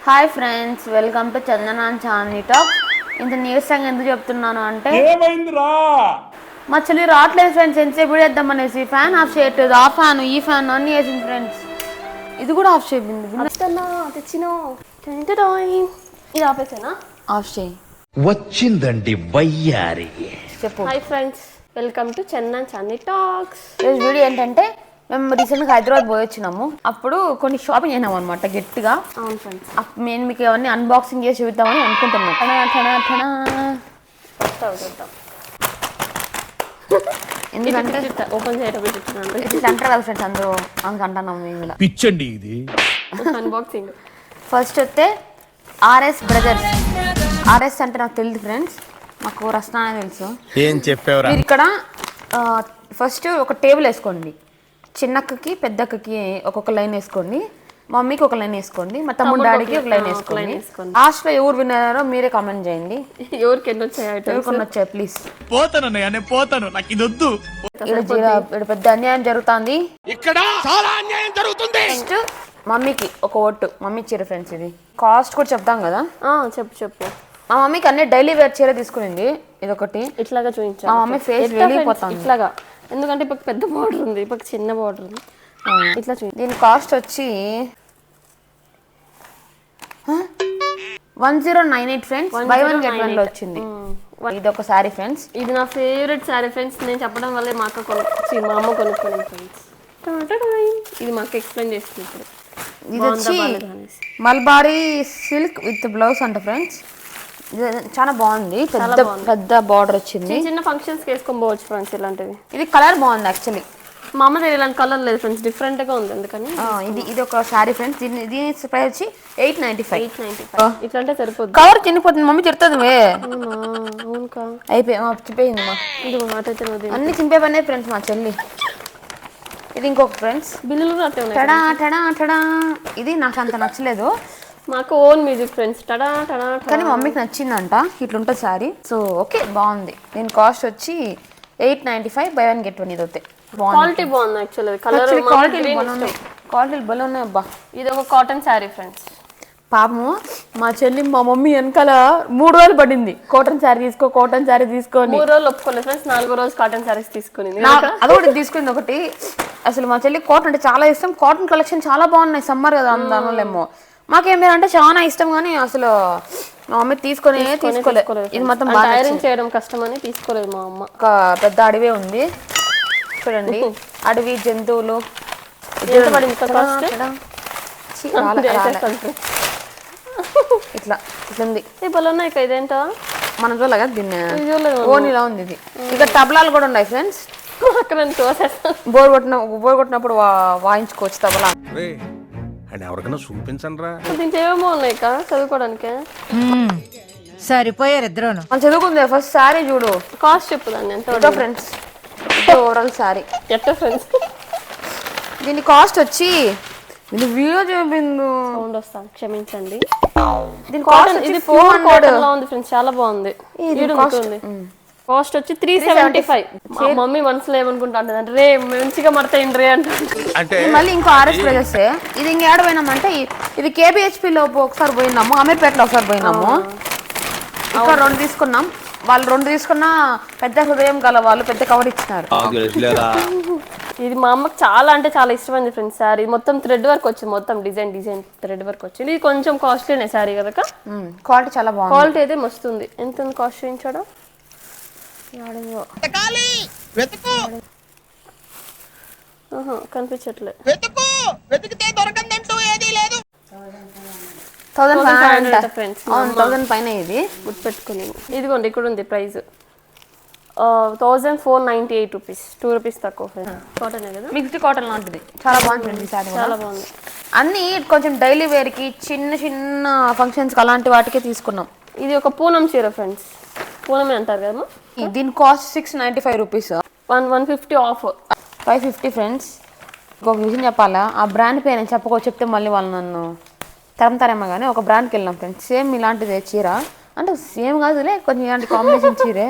Hi friends, welcome to Chandana and Chandini talk. ఇంత నీరసంగా ఎందుకు చెప్తున్నాను అంటే మా చెల్లి రావట్లేదు ఫ్రెండ్స్. ఎంతసేపు వేద్దాం అనేసి ఫ్యాన్ ఆఫ్ చేయట్లేదు. ఆ ఫ్యాన్ ఈ ఫ్యాన్ అన్నీ వేసింది ఫ్రెండ్స్. ఇది కూడా ఆఫ్ చేయింది. ఇది ఆపేసేనా? ఆఫ్ చేయి. వచ్చిందండి వయ్యారి. చెప్పు. Hi friends, welcome to Chandana Chandini talks. ఈరోజు వీడియో ఏంటంటే మేము రీసెంట్గా హైదరాబాద్ పోయి వచ్చినాము. అప్పుడు కొన్ని షాపింగ్ అయినాము అనమాట గట్టిగా. అవును ఫ్రెండ్స్, నేను మీకు అవన్నీ అన్బాక్సింగ్ చేసి చూద్దామని అనుకుంటున్నాను. ఎందుకంటే ఓపెన్ చేయడం అంటారు కదా ఫ్రెండ్స్, అందరూ అనుకుంటున్నాము మేము ఇలా పిచ్చండి ఇది. అన్బాక్సింగ్. ఫస్ట్ వస్తే ఆర్ఎస్ బ్రదర్స్. ఆర్ఎస్ అంటే నాకు తెలియదు ఫ్రెండ్స్, మాకు రస్నా అనే తెలుసు. ఏం చెప్పావురా? మీరు ఇక్కడ ఫస్ట్ ఒక టేబుల్ వేసుకోండి. చిన్నక్కకి పెద్దక్కకి ఒక్కొక్క లైన్ వేసుకోండి. మమ్మీకి ఒక లైన్ వేసుకోండి. మా తమ్ముడు డాడీకి ఒక లైన్ వేసుకోండి. లాస్ట్లో ఎవరు విన్నారో మీరే కామెంట్ చేయండి. ఎవరికి ఎన్ని వచ్చాయి, ఎవరికి వచ్చాయి ప్లీజ్. పోతాను, నాకు ఇది వద్దు. ఇక్కడ పెద్ద అన్యాయం జరుగుతుంది. ఇక్కడ చాలా అన్యాయం జరుగుతుంది. నెక్స్ట్ మమ్మీకి ఒక ఓటు. మమ్మీ చీర ఫ్రెండ్స్, ఇది కాస్ట్ కూడా చెప్తాం కదా. చెప్పు. మా మమ్మీకి అన్ని డైలీ వేర్ చీర తీసుకునింది. ఇది ఒకటి ఇట్లాగా చూపించాను. మా మమ్మీ ఫేస్ వెళ్ళిపోతుంది ఇట్లాగా, ఎందుకంటే ఇప్పుడు పెద్ద బార్డర్ ఉంది, ఇప్పుడు చిన్న బార్డర్ ఉంది. ఇట్లా చూడండి. దీని కాస్ట్ వచ్చి 1098 ఫ్రెండ్స్. బై 1 గెట్ 1 లో వచ్చింది. ఇది ఒక సారీ ఫ్రెండ్స్. ఇది నా ఫేవరెట్ సారీ ఫ్రెండ్స్. నేను చెప్పడం వల్లే మా అక్క మా అమ్మ కొనుక్కోండి ఫ్రెండ్స్. ఇది మాకు ఎక్స్ప్లెయిన్ చేస్తుంది ఇప్పుడు. ఇది వచ్చి మల్బారీ సిల్క్ విత్ బ్లౌజ్ అంట ఫ్రెండ్స్. ఇది చాలా బాగుంది. పెద్ద బార్డర్ వచ్చింది. చిన్న ఫంక్షన్స్ వేసుకొని పోవచ్చు ఫ్రెండ్స్ ఇలాంటివి. ఇది కలర్ బాగుంది యాక్చువల్లీ. మా అమ్మ దగ్గర ఇలాంటి కలర్ లేదు ఫ్రెండ్స్, డిఫరెంట్ గా ఉంది అందుకని. ఇది ఒక సారీ ఫ్రెండ్స్. దీని ప్రైస్ వచ్చి 895. ఇట్లా అంటే సరిపోతుంది. కవర్ చినిపోతుంది. మమ్మీ తిడుతుంది. అయిపోయింది ఇది అన్ని చింపే పనే ఫ్రెండ్స్ మా చెల్లి. ఇది ఇంకొక ఫ్రెండ్స్ బిల్లులు కూడా టడా టడా టడా. ఇది నాకు అంత నచ్చలేదు. మాకు own music friends. Ta-da ta-da కానీ మమ్మీకి నచ్చిందంట. ఇట్లుంటుంది సారీ. సో ఓకే, బాగుంది. దీని కాస్ట్ వచ్చి 895. By 1 get 1. ఇది అవుతాయి. క్వాలిటీ బాగుంది యాక్చువల్లీ. కలర్ క్వాలిటీలు భలే ఉన్నాయి అబ్బా. ఇది ఒక కాటన్ శారీ ఫ్రెండ్స్. పాపము మా చెల్లి మా మమ్మీ వెనకాల 3 రోజులు పడింది. కాటన్ శారీ తీసుకో, కాటన్ శారీ తీసుకొని. 3 రోజులు ఒప్పుకోలేదు ఫ్రెండ్స్, 4వ రోజు కాటన్ శారీస్ తీసుకుని అది కూడా తీసుకుంది ఒకటి. అసలు మా చెల్లి కాటన్ అంటే చాలా ఇష్టం. కాటన్ కలెక్షన్ చాలా బాగున్నాయి. సమ్మర్ కదా అందులో మాకేమేమంటే చాలా ఇష్టం. కానీ అసలు మా మమ్మీ తీసుకోలేదు. ఇది మొత్తం ఐరన్ చేయడం కష్టం అని తీసుకోలేదు మా అమ్మ. ఒక పెద్ద అడవి ఉంది చూడండి. అడవి జంతువులు. ఇట్లా ఇట్లుంది. ఇదేంటో మన చూడగా దీన్ని ఓనిలా ఉంది. ఇది ఇక తబలాలు కూడా ఉన్నాయి ఫ్రెండ్స్. బోర్ కొట్టినప్పుడు వాయించుకోవచ్చు తబలా. ఎవరికైనా చూపించండి రా. దీంట్లో ఏమో ఉన్నాయి చదువుకోవడానికి. సరిపోయారు ఇద్దరు. మనం చదువుకుంది. ఫస్ట్ సారీ చూడు. కాస్ట్ చెప్పుదాన్ని ఎంత ఫ్రెండ్స్. ఓవరాల్ సారీ ఎట్ట ఫ్రెండ్స్. దీని కాస్ట్ వచ్చి ఇది వీడియో చూపిండు సౌండ్ వస్తాను, క్షమించండి. దీని కాస్ట్ ఇది 400 లో ఉంది ఫ్రెండ్స్, చాలా బాగుంది. కాస్ట్ వచ్చి 375. మమ్మీ మనసులో ఏమనుకుంటా అంటే రే మంచిగా మడతాయండి రే అంటే. మళ్ళీ ఇంకో ఆర్ఎస్ ప్రైజెస్. ఇది ఇంక ఏడ పోయినామంటే ఇది కేబిహెచ్పిలో ఒకసారి పోయినాము, అమీర్పేటలో ఒకసారి పోయినాము. ఇక్కడ 2 తీసుకున్నాం. వాళ్ళు 2 తీసుకున్నా పెద్ద హృదయం గల వాళ్ళు పెద్ద కవర్ ఇచ్చినారు. ఇది మా అమ్మకి చాలా అంటే చాలా ఇష్టమైంది ఫ్రెండ్స్ సారీ. మొత్తం థ్రెడ్ వర్క్ వచ్చింది, మొత్తం డిజైన్ థ్రెడ్ వర్క్ వచ్చింది. ఇది కొంచెం కాస్ట్లీనే సారీ కదా. క్వాలిటీ చాలా బాగుంది. క్వాలిటీ అయితే మస్తుంది. ఎంత కాస్ట్ చేయించాడు కనిపించట్లేదు. 1000 పైన. ఇది గుర్తుపెట్టుకుని ఇదిగోండి, ఇక్కడ ఉంది ప్రైస్ 1498 రూపీస్. 2 రూపీస్ తక్కువ. కాటన్ కదా, మిక్స్డ్ కాటన్ లాంటిది. చాలా బాగుంటుంది. చాలా బాగుంది. అన్ని కొంచెం డైలీ వేర్ కి చిన్న చిన్న ఫంక్షన్స్ కి అలాంటి వాటికే తీసుకున్నాం. ఇది ఒక పూనం చీర ఫ్రెండ్స్. పూనమే అంటారు కదా. దీని కాస్ట్ 695 రూపీస్. 150 ఆఫ్. 550 ఫ్రెండ్స్. ఇంకొక విషయం చెప్పాలా, ఆ బ్రాండ్ పేరు నేను చెప్తే మళ్ళీ వాళ్ళు నన్ను తరంతారేమో. కానీ ఒక బ్రాండ్కి వెళ్ళాం ఫ్రెండ్స్. సేమ్ ఇలాంటిదే చీర. అంటే సేమ్ కాదులే, కొంచెం ఇలాంటి కాంబినేషన్ చీరే.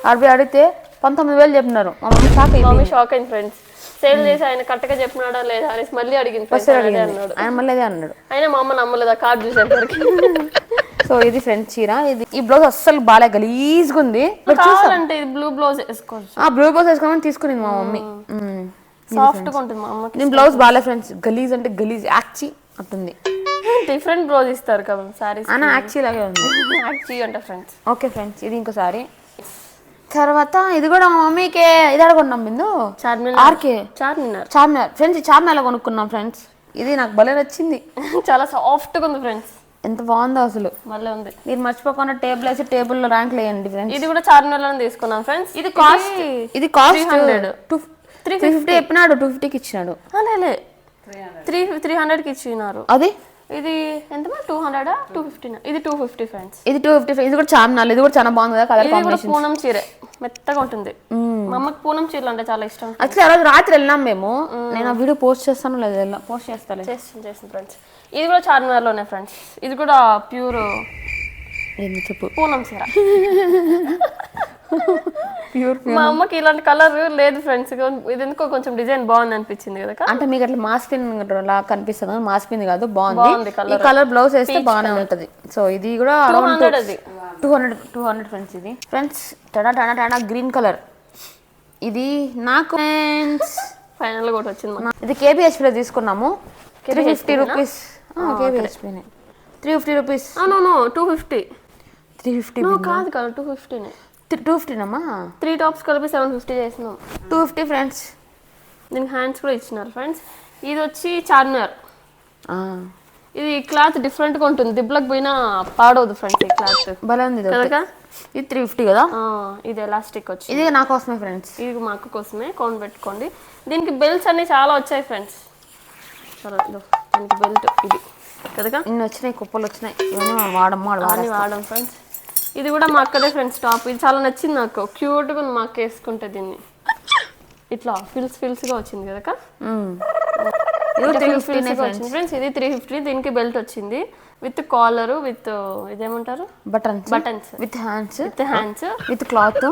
అడిగితే 19,000 చెప్పినారు. మా మమ్మీ షాక్ అయింది ఫ్రెండ్స్. సేల్ చేసి ఆయన కరెక్ట్గా చెప్పినాడా లేదా అనేసి మళ్ళీ అడిగింది ఫ్రెండ్స్. అదే అన్నాడు ఆయన మళ్ళీ అదే అన్నాడు. అయినా మా అమ్మ నమ్మలేదు ఆ కార్డు చూసేసరికి. సో ఇది ఫ్రెండ్స్ చీర. ఇది ఈ బ్లౌజ్ అస్సలు బాగా గలీజ్గా ఉంది. కావాలంటే ఇది బ్లూ బ్లౌజ్ వేసుకోవచ్చు. బ్లూ బ్లౌజ్ వేసుకోమని తీసుకునింది మా మమ్మీ. సాఫ్ట్ గా ఉంటుంది మా అమ్మకి. నేను బ్లౌజ్ బాగా ఫ్రెండ్స్, గలీజ్ అంటే గలీజ్ యాక్చి అంటుంది. డిఫరెంట్ బ్లౌజ్ ఇస్తారు కదా సారీస్. అన్న యాక్చి లాగే ఉంది. యాక్చి అంటే ఫ్రెండ్స్. ఓకే ఫ్రెండ్స్, ఇది ఇంకో సారీ. తర్వాత ఇది కూడా మా మమ్మీకి ఇది అడగొన్నాం బిందు, ఆర్కే చార్మినార్ ఫ్రెండ్స్. చార్మినార్ కొనుక్కున్నాం ఫ్రెండ్స్. ఇది నాకు భలే నచ్చింది. చాలా సాఫ్ట్ గా ఉంది ఫ్రెండ్స్. ఎంత బాగుందో అసలు, భలే ఉంది. మీరు మర్చిపోకుండా టేబుల్ వేసి టేబుల్ లో ర్యాంక్ లేయండి ఫ్రెండ్స్. ఇది కూడా చార్మినార్ లోనే తీసుకున్నాం ఫ్రెండ్స్. ఇది కాస్ట్ 350 చెప్పినాడు, 250కి ఇచ్చినాడు. 300కి ఇచ్చినారు. అది ఇది ఎంత 200 250? ఇది 250 ఫ్రెండ్స్. ఇది 250. ఇది కూడా చార్మినార్. ఇది కూడా చాలా బాగుంది కదా కలర్ కాంబినేషన్. పూనం చీర మెత్తగా ఉంటుంది. మా అమ్మకి పూనం చీరలు అంటే చాలా ఇష్టం. యాక్చువల్లీ ఆ రోజు రాత్రి వెళ్ళాం మేము. నేను ఆ వీడియో పోస్ట్ చేస్తాను లేదా పోస్ట్ చేస్తాను ఫ్రెండ్స్. ఇది కూడా చార్మినార్ లోనే ఫ్రెండ్స్. ఇది కూడా ప్యూర్ చెప్పు పూనం చీర. మా అమ్మకి ఇలాంటి కలర్ లేదు ఫ్రెండ్స్. ఇది ఎందుకో కొంచెం డిజైన్ బాగుంది అనిపించింది కదా. అంటే మీకు అట్లా మాస్పిన్ లా కనిపిస్తుంది, మాస్పిన్ కాదు, బాగుంది. ఈ కలర్ బ్లౌజ్ వేస్తే బాగానే ఉంటది. సో ఇది కూడా 200 ఫ్రెండ్స్. ఇది ఫ్రెండ్స్ టడా గ్రీన్ కలర్. ఇది నాకు ఫైనల్ కూడా వచ్చింది. ఇది KBHP లో తీసుకున్నాము. 350 రూపీస్. KBHP 350 rupees. 250. 350 కాదు 250. 250 నమ్మా. 3 టాప్స్ కలిపి 750 చేసినాం. 250 ఫ్రెండ్స్. దీనికి హ్యాండ్స్ కూడా ఇచ్చినారు ఫ్రెండ్స్. ఇది వచ్చి చార్మినార్. ఇది క్లాత్ డిఫరెంట్ గా ఉంటుంది, దిబ్బలకు పోయినా పాడవదు ఫ్రెండ్స్. ఈ క్లాత్ భలే ఉంది కదా. ఇది 350 కదా. ఇది ఎలాస్టిక్ వచ్చి. ఇది నా కోసమే ఫ్రెండ్స్. ఇది మా అక్క కోసమే, కౌంట్ పెట్టుకోండి. దీనికి బెల్ట్స్ అన్ని చాలా వచ్చాయి ఫ్రెండ్స్. దీనికి బెల్ట్ ఇది కదా, ఇన్ని వచ్చినాయి, కుప్పలు వచ్చినాయి. ఇవన్నీ వాడం ఫ్రెండ్స్. ఇది కూడా మా అక్కదే ఫ్రెండ్స్ టాప్. ఇది చాలా నచ్చింది నాకు, క్యూట్ గా మా అక్క వేసుకుంటే దీన్ని. ఇట్లా ఫిల్స్ గా వచ్చింది కదా. ఫ్రెండ్స్ ఇది 350. దీనికి బెల్ట్ వచ్చింది విత్ కాలర్, విత్ ఇదేమంటారు buttons, with hands, with cloth,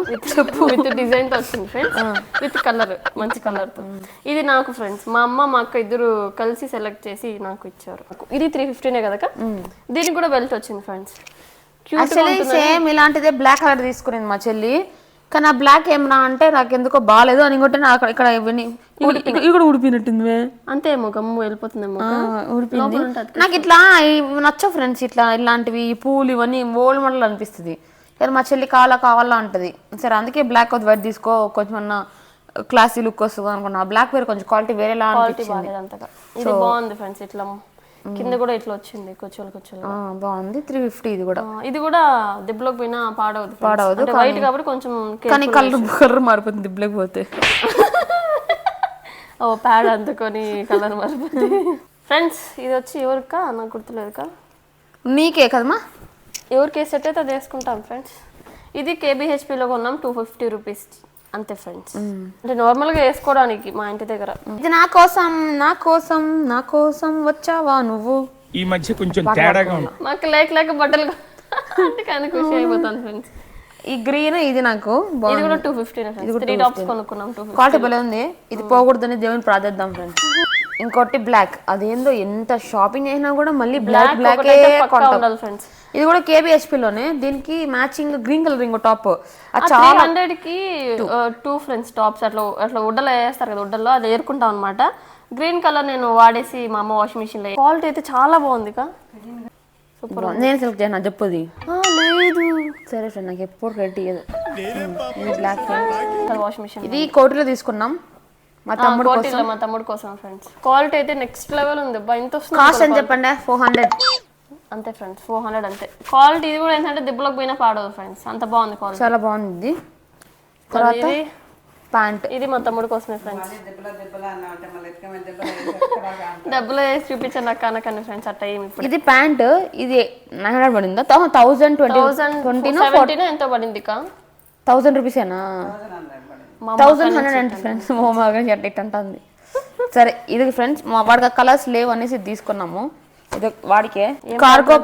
with design తో వచ్చింది ఫ్రెండ్స్. విత్ కలర్, మంచి కలర్ తో. ఇది నాకు ఫ్రెండ్స్ మా అమ్మ మా అక్క ఇద్దరు కలిసి సెలెక్ట్ చేసి నాకు ఇచ్చారు. ఇది 350 కదా. దీనికి కూడా బెల్ట్ వచ్చింది ఫ్రెండ్స్. సేమ్ ఇలాంటిదే బ్లాక్ కలర్ తీసుకునేది మా చెల్లి. కానీ ఆ బ్లాక్ ఏమన్నా అంటే నాకు ఎందుకో బాగాలేదు అని. ఇంకోటి ఇక్కడ ఇక్కడ ఊడిపోయినట్టుంది. అంతేమో గమ్ము వెళ్ళిపోతుందేమో, ఊడిపోయింది. నాకు ఇట్లా నచ్చవు ఫ్రెండ్స్. ఇలాంటివి పూలు ఇవన్నీ ఓల్డ్ మోడల్ అనిపిస్తుంది. కానీ మా చెల్లి కావాలా అంటది. సరే అందుకే బ్లాక్ వైట్ తీసుకో, కొంచెం క్లాసీ లుక్ వస్తుంది అనుకున్నా. బ్లాక్ వేరే కొంచెం క్వాలిటీ వేరేలా అనిపించింది. ఇది బాగుంది ఫ్రెండ్స్. ఇట్లా కింద కూడా ఇట్లా వచ్చింది కూర్చోలు బాగుంది. 350. ఇది కూడా దిబ్బలోకి పోయినా పాడవదు. వైట్ కాబట్టి కొంచెం కానీ కలర్ మారిపోతుంది దిబ్బలోకి పోతే. ప్యాడ్ అందుకొని కలర్ మారిపోతుంది ఫ్రెండ్స్. ఇది వచ్చి ఎవరికా నాకు గుర్తులేదుకా. నీకే కదమ్మా. ఎవరికి ఏ సెట్ అయితే అది వేసుకుంటాం ఫ్రెండ్స్. ఇది KBHP లో కొన్నాం, 250 రూపీస్ అంతే ఫ్రెండ్స్. అంటే నార్మల్ గా వేసుకోవడానికి మా ఇంటి దగ్గర. ఇది నా కోసం వచ్చావా నువ్వు. ఈ మధ్య కొంచెం తేడాగా ఉంది. మాకు లేక బట్టలు అంటే ఖుషి అయిపోతాను ఫ్రెండ్స్. ఈ గ్రీన్ ఇది నాకు ఇది కూడా 250 ఫ్రెండ్స్. 3 టాప్స్ కొనుక్కున్నాం. క్వాలిటీ భలే ఉంది. ఇది పోకూడదని దేవుని ప్రార్థిద్దాం ఫ్రెండ్స్. ఇంకోటి బ్లాక్. అదేందో ఎంత షాపింగ్ అయినా కూడా మళ్ళీ బ్లాక్ ఉండాలి ఫ్రెండ్స్. ఇది కూడా KBHP లోనే. దీనికి మ్యాచింగ్ గ్రీన్ కలర్ ఇంకో టాప్. 300కి 2 friends tops. అట్లా ఉడ్డలో వేస్తారు కదా, ఉడ్డల్లో అది ఏరుకుంటాం అనమాట. గ్రీన్ కలర్ నేను వాడేసి మా అమ్మ వాషింగ్ మిషన్ లో. క్వాలిటీ అయితే చాలా బాగుంది. సూపర్. నేను సెలెక్ట్ చేయను చెప్పది. లేదు సరే ఫ్రెండ్, నాకు ఎప్పుడు రెడీ బ్లాక్ వాషింగ్ మిషన్. ఇది కోటిలో తీసుకున్నాం మా తమ్ముడు కోసం ఫ్రెండ్స్. క్వాలిటీ అయితే నెక్స్ట్ లెవెల్ ఉంది. ఎంత వస్తుంది కాస్ట్ అని చెప్పండి. 400 అంతే ఫ్రెండ్స్. 400 అంతే. క్వాలిటీ ఇది కూడా ఏంటంటే దిబ్బలోకి పోయినా పాడదు ఫ్రెండ్స్. అంత బాగుంది క్వాలిటీ, చాలా బాగుంది. తర్వాత ప్యాంట్. ఇది మా తమ్ముడు కోసమే ఫ్రెండ్స్. డబ్బులు వేసి చూపించాను నాకు కనకండి ఫ్రెండ్స్. అట్ట ఏమి. ఇది ప్యాంట్. ఇది 900 పడిందా? 1020 ఎంతో పడింది. 1000 రూపీసేనా? 1100 అంటే ఫ్రెండ్స్. అంటుంది. సరే ఇది ఫ్రెండ్స్ వాడికి కలర్స్ లేవు అనేసి తీసుకున్నాము. ఇది వాడికే కార్గో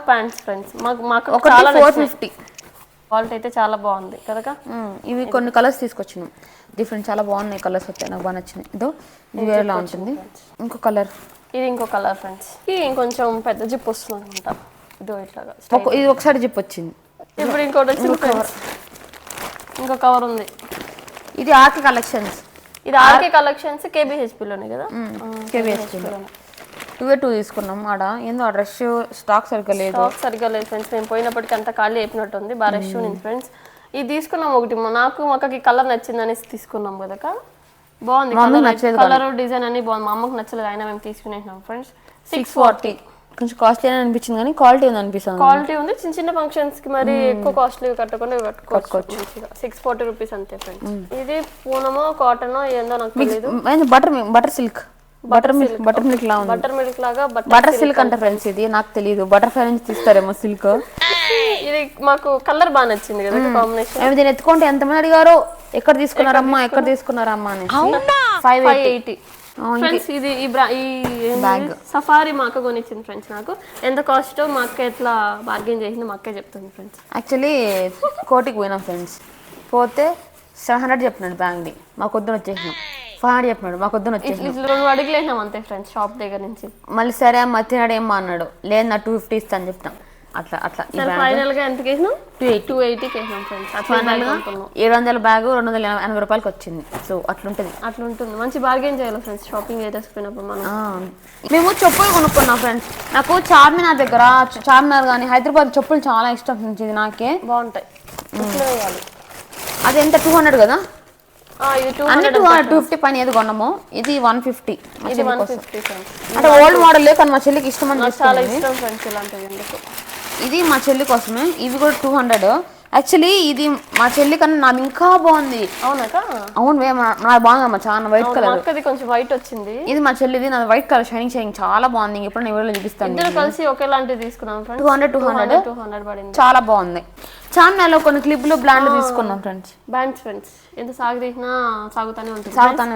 ప్యాంట్స్ ఫ్రెండ్స్. మాకు ఒకటి 450. క్వాలిటీ అయితే చాలా బాగుంది కదా. ఇవి కొన్ని కలర్స్ తీసుకొచ్చినాం డిఫరెంట్, చాలా బాగున్నాయి కలర్స్ వచ్చాయి, నాకు బాగా నచ్చినాయి. ఇదో ఇది వేరేలా ఉంటుంది. ఇంకో కలర్, ఇది ఇంకో కలర్ ఫ్రెండ్స్. ఇది ఇంకొంచెం పెద్ద జిప్ వస్తుంది అనమాట. ఇదో ఇట్లాగా ఇది ఒకసారి జిప్ వచ్చింది. ఇప్పుడు ఇంకోటి వచ్చింది ఫ్రెండ్స్, ఇంకో కవర్ ఉంది. ఇది ఆర్కే కలెక్షన్స్. ఇది ఆర్కే కలెక్షన్స్ కేబీహెచ్పీలోనే కదా. కేబీహెచ్పీలో 2 తీసుకున్నాం. ఆడ ఏందో ఆ డ్రెస్ స్టాక్ సరిగ్గా లేదు ఫ్రెండ్స్. నేను పోయినప్పటికీ అంత ఖాళీ అయిపోయినట్టు ఉంది, బాగా రష్ ఉంది ఫ్రెండ్స్. ఇది తీసుకున్నాం ఒకటి, నాకు మాకు కలర్ నచ్చింది అనేసి తీసుకున్నాం కదా. బాగుంది కలర్ డిజైన్ అని బాగుంది. మా అమ్మకు నచ్చలేదు, అయినా మేము తీసుకునేసినాం ఫ్రెండ్స్. 640. కొంచెం కాస్ట్లీ అని అనిపించింది కానీ క్వాలిటీ ఉంది అనిపిస్తుంది. క్వాలిటీ ఉంది, చిన్న చిన్న ఫంక్షన్స్ కి మరి ఎక్కువ కాస్ట్లీ కట్టకుండా కట్టుకోవచ్చు. 640 రూపీస్ అంతే ఫ్రెండ్స్. ఇది పూనమో కాటనో ఏందో నాకు తెలియదు. బటర్ సిల్క్, బటర్ మిల్క్ లా ఉంది. బటర్ మిల్క్ లాగా బటర్ సిల్క్ అంటే ఫ్రెండ్స్, ఇది నాకు తెలియదు. బటర్ఫ్లై నుంచి తీస్తారేమో సిల్క్. ఇది మాకు కలర్ బాగా నచ్చింది కదా కాంబినేషన్. మేము దీన్ని ఎత్తుకుంటే ఎంతమంది అడిగారో ఎక్కడ తీసుకున్నారమ్మా అని. 580 ఫ్రెండ్స్. ఇది ఈ బ్యాగ్ సఫారీ మా అక్క కొనిచ్చింది ఫ్రెండ్స్. నాకు ఎంత కాస్ట్ మా అక్క ఎట్లా బార్గెన్ చేసింది మా అక్కే చెప్తుంది ఫ్రెండ్స్. యాక్చువల్లీ కోటికి పోయినాం ఫ్రెండ్స్, పోతే 700 చెప్పినాడు బ్యాగ్ ని, మాకు వద్దున వచ్చేసినాం. 500 చెప్పినాడు, మాకు వద్దున వచ్చేసినాం. 2 అడిగలేసినాం అంతే ఫ్రెండ్స్ షాప్ దగ్గర నుంచి. మళ్ళీ సరే మధ్యాహ్నం ఏమో అన్నాడు, లేదు నా 250 ఇస్తా అని చెప్తాం. అట్లా ఫైనల్ గా ఎంత కేసినాం? 280 కేసినాం ఫ్రెండ్స్. 700 బ్యాగ్ 280 రూపాయలకి వచ్చింది. సో అట్లుంటుంది. మంచి బార్గెన్ చేయాలి ఫ్రెండ్స్ షాపింగ్ చేసేసుకున్నప్పుడు మనం. మేము చెప్పులు కొనుక్కున్నాం ఫ్రెండ్స్. నాకు చార్మినార్ దగ్గర, చార్మినార్ కానీ హైదరాబాద్ చెప్పులు చాలా ఇష్టం ఫ్రెండ్స్. ఇది నాకే బాగుంటాయి. అది ఎంత 200 కదా, 250 పైన ఏది కొన్నాము. ఇది 150. అంటే ఓల్డ్ మోడల్ కానీ మా చెల్లికి ఇష్టం అని చాలా ఇష్టం ఫ్రెండ్స్ ఇలాంటివి. ఇది మా చెల్లి కోసమే. ఇవి కూడా 200. యాక్చువల్లీ ఇది మా చెల్లి కన్నా నాది ఇంకా బాగుంది. అవును నాది బాగుందమ్మా, చాలా వైట్ కలర్. కొంచెం వైట్ వచ్చింది. ఇది మా చెల్లిది, నాది వైట్ కలర్ షైనింగ్ చాలా బాగుంది. ఇప్పుడు నేను వీడియోలో చూపిస్తాను. ఇద్దరు కలిసి ఒకేలాంటివి తీసుకున్నాం ఫ్రెండ్స్. 200 పడింది, చాలా బాగుంది. చార్మినార్లో కొన్ని క్లిప్లు బ్రాండ్ తీసుకున్నాం ఫ్రెండ్స్. Bands friends. ఎంత సాగు తీసినా సాగుతానే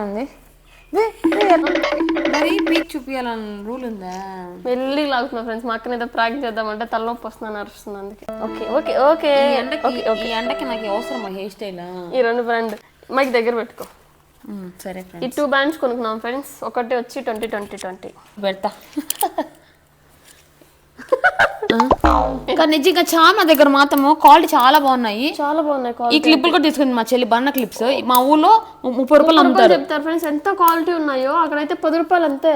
ఉంది. పీక్ చూపించాలని రూల్ ఉందా? వెళ్ళి లాగుతున్నా ఫ్రెండ్స్. మా అక్కని ఏదో ప్రాక్టీస్ చేద్దామంటే తలనొప్పి వస్తుందని అరుస్తుంది. అందుకే ఓకే ఈ ఎండకి నాకు అవసరం హెయిర్ స్టైల్. ఈ 2 బ్రాండ్ మైక్ దగ్గర పెట్టుకో. సరే ఈ 2 బ్యాండ్స్ కొనుక్కున్నాం ఫ్రెండ్స్. ఒకటి వచ్చి 20 పెడతా. కానీ నిజంగా చాలా దగ్గర మాత్రం క్వాలిటీ చాలా బాగున్నాయి. ఈ క్లిప్పులు కూడా తీసుకుంది మా చెల్లి, బన్న క్లిప్స్. మా ఊళ్ళో 30 రూపాయలు అమ్ముతారు చెప్తారు ఫ్రెండ్స్. ఎంత క్వాలిటీ ఉన్నాయో అక్కడైతే 10 రూపాయలు అంతే.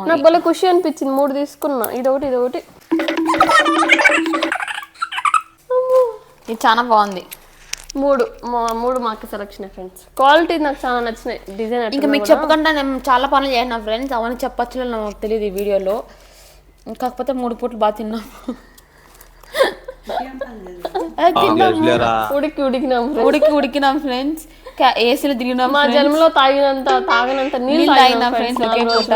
నాకు భలే ఖుషి అనిపించింది. 3 తీసుకున్నా, ఇదొకటి. ఇది చాలా బాగుంది. 3 మాకు సెలక్షన్ ఫ్రెండ్స్. క్వాలిటీ నాకు చాలా నచ్చినాయి. డిజైన్ ఇంకా మీకు చెప్పకుండా నేను చాలా పనులు చేసిన ఫ్రెండ్స్, అవన్నీ చెప్పచ్చు నాకు తెలియదు ఈ వీడియోలో. కాకపోతే 3 పూటలు బాగా తిన్నాము. ఉడికినాం ఫ్రెండ్స్. ఏసీలో తిరిగినాం. మా జన్మలో తాగినంత నీళ్ళు తాగినాం ఫ్రెండ్స్. ఒకే పూట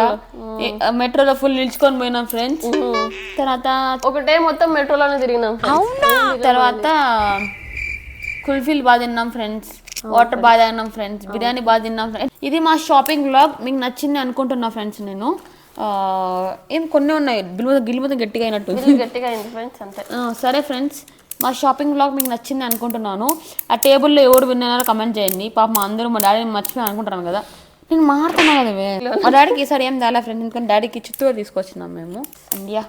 మెట్రోలో ఫుల్ నిల్చుకొని పోయినాం ఫ్రెండ్స్. తర్వాత ఒకటే మొత్తం మెట్రోలోనే తిరిగినాం. తర్వాత కుల్ఫీలు బాగా తిన్నాం ఫ్రెండ్స్, వాటర్ బాగా తాగినాం ఫ్రెండ్స్, బిర్యానీ బాగా తిన్నాం ఫ్రెండ్స్. ఇది మా షాపింగ్ వ్లాగ్. మీకు నచ్చింది అనుకుంటున్నా ఫ్రెండ్స్. నేను ఏం కొన్ని ఉన్నాయి, గిల్లు మొత్తం గట్టిగా అయినట్టు. సరే ఫ్రెండ్స్, మా షాపింగ్ వ్లాగ్ మీకు నచ్చింది అనుకుంటున్నాను. ఆ టేబుల్లో ఎవరు విన్నారో కమెంట్ చేయండి. పాప మా అందరూ మా డాడీని మర్చిపోయి అనుకుంటాను కదా. నేను మారుతున్నాను కదా. మా డాడీకి ఈసారి ఏం తేలా ఫ్రెండ్స్, ఎందుకంటే డాడీకి చిత్తూరు తీసుకొచ్చినాం మేము. India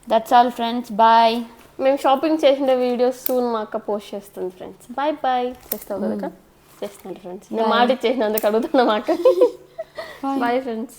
that's all friends, bye. మేము షాపింగ్ చేసిన వీడియోస్ సూన్ మా అక్క పోస్ట్ చేస్తుంది ఫ్రెండ్స్. బాయ్. చేస్తావు కదా? చేస్తున్నాడు ఫ్రెండ్స్. నేను మాట ఇచ్చేసినందుకు అడుగుతున్నా మా అక్క. Bye friends.